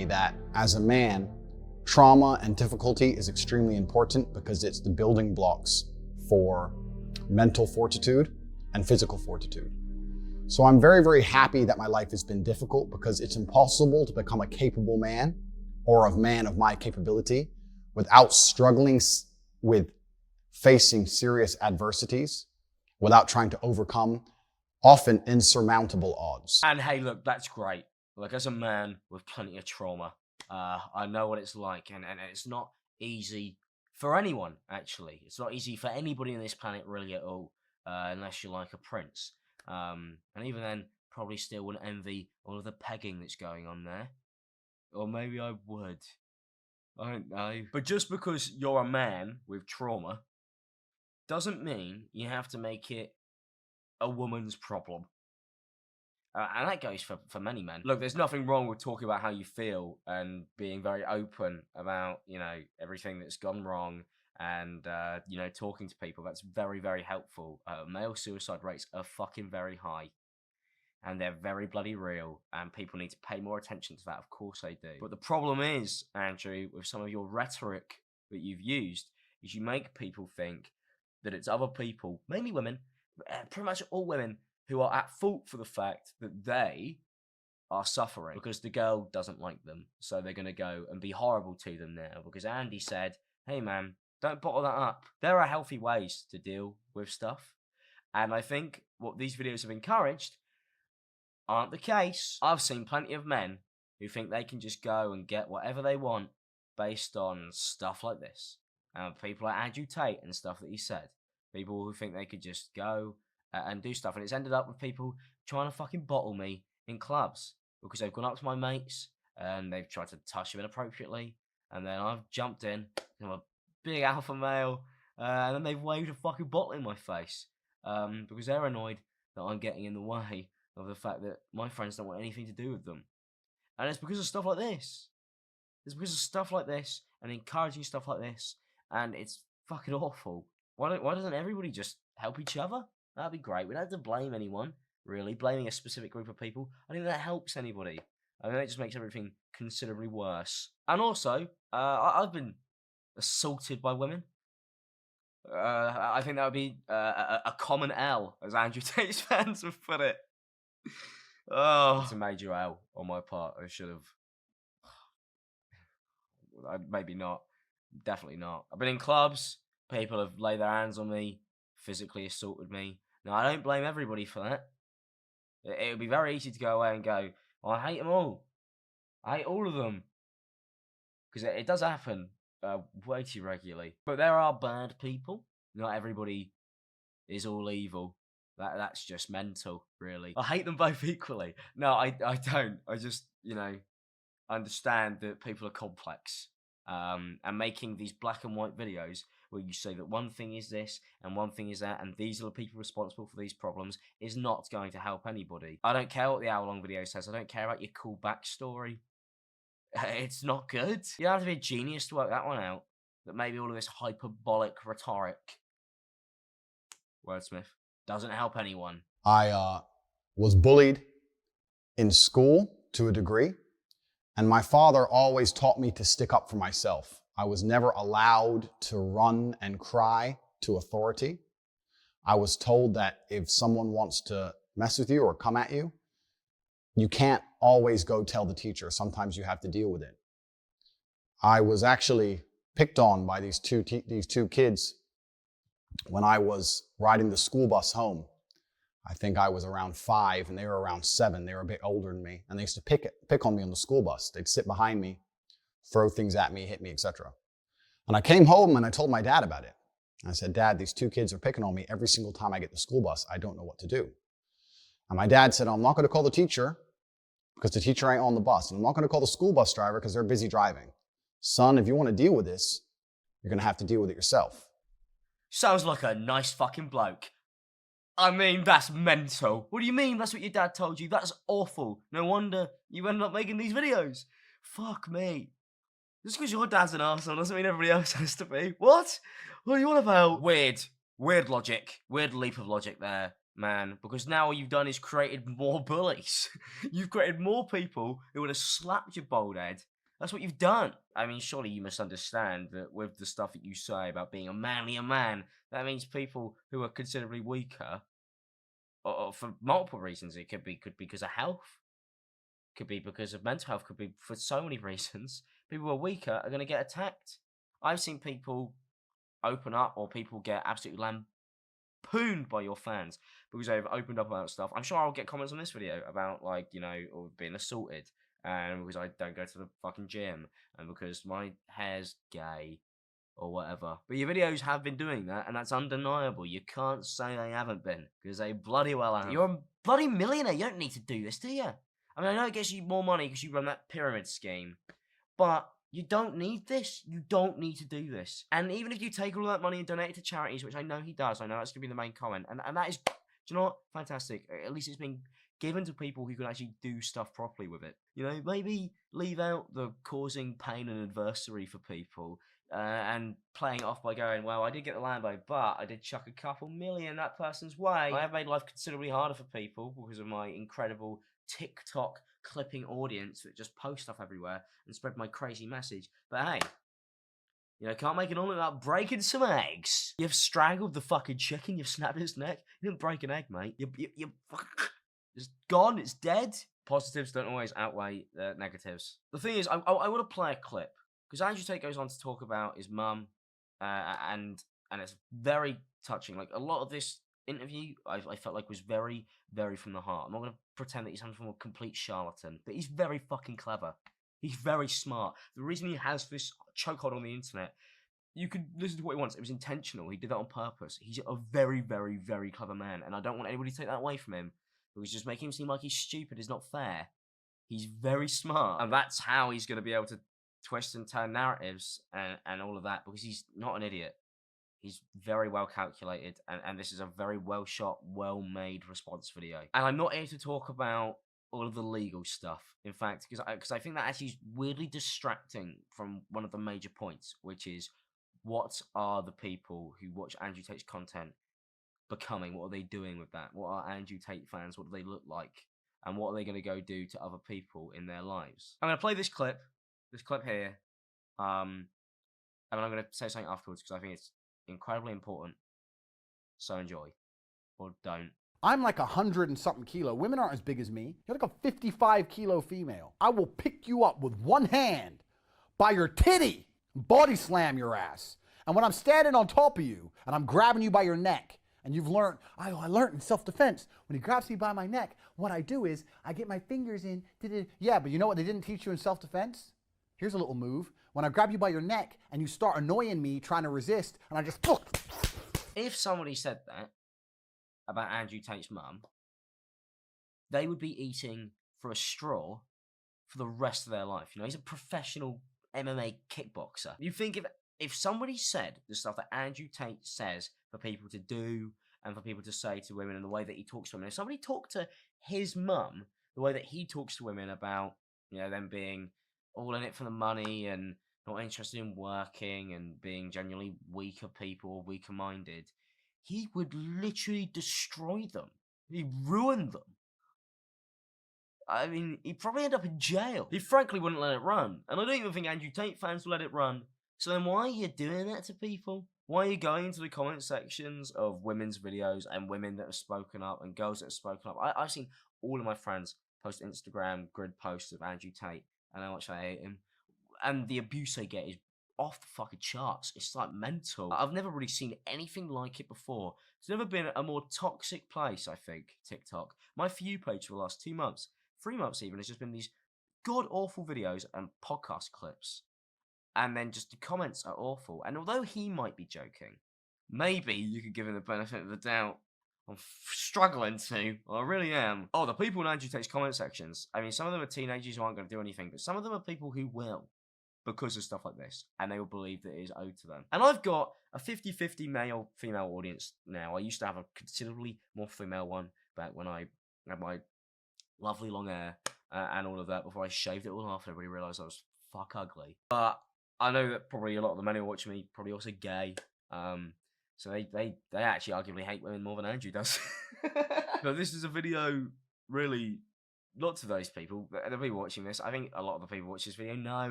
me that as a man, trauma and difficulty is extremely important because it's the building blocks for mental fortitude and physical fortitude. So I'm very, very happy that my life has been difficult because it's impossible to become a capable man or a man of my capability without struggling with facing serious adversities, without trying to overcome often insurmountable odds. And hey, look, that's great. Like, as a man with plenty of trauma, I know what it's like, and it's not easy for anyone, actually. It's not easy for anybody on this planet really at all, unless you're like a prince. And even then, probably still wouldn't envy all of the pegging that's going on there. Or maybe I would. I don't know. But just because you're a man with trauma doesn't mean you have to make it a woman's problem. And that goes for many men. Look, there's nothing wrong with talking about how you feel and being very open about, you know, everything that's gone wrong and, you know, talking to people. That's very, very helpful. Male suicide rates are fucking very high. And they're very bloody real. And people need to pay more attention to that. Of course they do. But the problem is, Andrew, with some of your rhetoric that you've used, is you make people think that it's other people, mainly women, pretty much all women, who are at fault for the fact that they are suffering because the girl doesn't like them. So they're going to go and be horrible to them now because Andy said, hey man, don't bottle that up. There are healthy ways to deal with stuff. And I think what these videos have encouraged aren't the case. I've seen plenty of men who think they can just go and get whatever they want based on stuff like this. And people like Andrew Tate and stuff that he said. People who think they could just go and do stuff. And it's ended up with people trying to fucking bottle me in clubs because they've gone up to my mates and they've tried to touch them inappropriately. And then I've jumped in, I'm a big alpha male, and then they've waved a fucking bottle in my face because they're annoyed that I'm getting in the way of the fact that my friends don't want anything to do with them. And it's because of stuff like this. It's because of stuff like this and encouraging stuff like this. And it's fucking awful. Why doesn't everybody just help each other? That'd be great. We don't have to blame anyone, really. Blaming a specific group of people, I think that helps anybody. I mean, it just makes everything considerably worse. And also, I've been assaulted by women. I think that would be a common L, as Andrew Tate's fans have put it. Oh, it's a major L on my part. I should have. Maybe not. Definitely not. I've been in clubs. People have laid their hands on me, physically assaulted me. Now, I don't blame everybody for that. It would be very easy to go away and go, oh, I hate them all. I hate all of them. Because it does happen way too regularly. But there are bad people. Not everybody is all evil. That's just mental, really. I hate them both equally. No, I don't. I just, you know, understand that people are complex. And making these black and white videos where you say that one thing is this and one thing is that and these are the people responsible for these problems is not going to help anybody. I don't care what the hour-long video says. I don't care about your cool backstory. It's not good. You don't have to be a genius to work that one out. That maybe all of this hyperbolic rhetoric, wordsmith, doesn't help anyone. I was bullied in school to a degree, and my father always taught me to stick up for myself. I was never allowed to run and cry to authority. I was told that if someone wants to mess with you or come at you, you can't always go tell the teacher. Sometimes you have to deal with it. I was actually picked on by these two kids when I was riding the school bus home. I think I was around 5 and they were around 7. They were a bit older than me, and they used to pick on me on the school bus. They'd sit behind me, throw things at me, hit me, etc. And I came home and I told my dad about it. I said, Dad, these 2 kids are picking on me every single time I get the school bus. I don't know what to do. And my dad said, I'm not going to call the teacher because the teacher ain't on the bus. And I'm not going to call the school bus driver because they're busy driving. Son, if you want to deal with this, you're going to have to deal with it yourself. Sounds like a nice fucking bloke. I mean, that's mental. What do you mean that's what your dad told you? That's awful. No wonder you ended up making these videos. Fuck me. Just because your dad's an arsehole doesn't mean everybody else has to be. What? What are you on about? Weird logic. Weird leap of logic there. man, because now all you've done is created more bullies. You've created more people who would have slapped your bald head. That's what you've done. I mean, surely you must understand that with the stuff that you say about being a manlier man, that means people who are considerably weaker, or for multiple reasons. It could be because of health, could be because of mental health, could be for so many reasons. People who are weaker are going to get attacked. I've seen people open up, or people get absolutely lampooned by your fans because they've opened up about stuff. I'm sure I'll get comments on this video about, like, or being assaulted, and because I don't go to the fucking gym, and because my hair's gay, or whatever. But your videos have been doing that, and that's undeniable. You can't say they haven't been, because they bloody well have. You're a bloody millionaire. You don't need to do this, do you? I mean, I know it gets you more money because you run that pyramid scheme, but you don't need this. You don't need to do this. And even if you take all that money and donate it to charities, which I know he does, I know that's going to be the main comment, and that is, do you know what? Fantastic. At least it's being given to people who can actually do stuff properly with it. Maybe leave out the causing pain and adversity for people, and playing it off by going, well, I did get the Lambo, but I did chuck a couple million that person's way. I have made life considerably harder for people because of my incredible TikTok clipping audience that just post stuff everywhere and spread my crazy message. But hey, can't make it all about breaking some eggs. You've strangled the fucking chicken, you've snapped its neck. You didn't break an egg, mate. It's gone, it's dead. Positives don't always outweigh the negatives. The thing is, I want to play a clip, because Andrew Tate goes on to talk about his mum, and it's very touching. Like, a lot of this interview, I felt like was very, very from the heart. I'm not going to pretend that he's some a complete charlatan, but he's very fucking clever. He's very smart. The reason he has this chokehold on the internet, you could listen to what he wants. It was intentional. He did that on purpose. He's a very, very, very clever man, and I don't want anybody to take that away from him, because just making him seem like he's stupid is not fair. He's very smart, and that's how he's going to be able to twist and turn narratives and all of that, because he's not an idiot. He's very well calculated, and this is a very well shot, well made response video. And I'm not here to talk about all of the legal stuff, in fact, because I think that actually is weirdly distracting from one of the major points, which is, what are the people who watch Andrew Tate's content becoming? What are they doing with that? What are Andrew Tate fans? What do they look like? And what are they going to go do to other people in their lives? I'm going to play this clip here, and I'm going to say something afterwards, because I think it's incredibly important. So enjoy, or don't. I'm like 100 and something kilo. Women aren't as big as me. You're like a 55 kilo female. I will pick you up with one hand by your titty, body slam your ass. And when I'm standing on top of you and I'm grabbing you by your neck, and you've learned, I learned in self-defense, when he grabs me by my neck, what I do is I get my fingers in. Yeah, but you know what they didn't teach you in self-defense? Here's a little move. When I grab you by your neck and you start annoying me, trying to resist, and I just... If somebody said that about Andrew Tate's mum, they would be eating for a straw for the rest of their life. He's a professional MMA kickboxer. You think if somebody said the stuff that Andrew Tate says for people to do and for people to say to women, and the way that he talks to women, if somebody talked to his mum the way that he talks to women about, them being all in it for the money and not interested in working and being genuinely weaker people or weaker minded, he would literally destroy them. He'd ruin them. I mean, he'd probably end up in jail. He frankly wouldn't let it run. And I don't even think Andrew Tate fans will let it run. So then why are you doing that to people? Why are you going into the comment sections of women's videos and women that have spoken up and girls that have spoken up? I've seen all of my friends post Instagram grid posts of Andrew Tate and how much I hate him. And the abuse they get is off the fucking charts. It's like mental. I've never really seen anything like it before. It's never been a more toxic place, I think, TikTok. My For You page for the last 2 months, 3 months even, has just been these god-awful videos and podcast clips. And then just the comments are awful. And although he might be joking, maybe you could give him the benefit of the doubt. I'm struggling to. I really am. Oh, the people in Andrew Tate's comment sections. I mean, some of them are teenagers who aren't going to do anything, but some of them are people who will, because of stuff like this, and they will believe that it is owed to them. And I've got a 50-50 male-female audience now. I used to have a considerably more female one back when I had my lovely long hair and all of that, before I shaved it all off and everybody realised I was fuck ugly. But I know that probably a lot of the men who watch me probably also gay. So they actually arguably hate women more than Andrew does. But this is a video, really, not to those people. The people watching this, I think a lot of the people watch this video know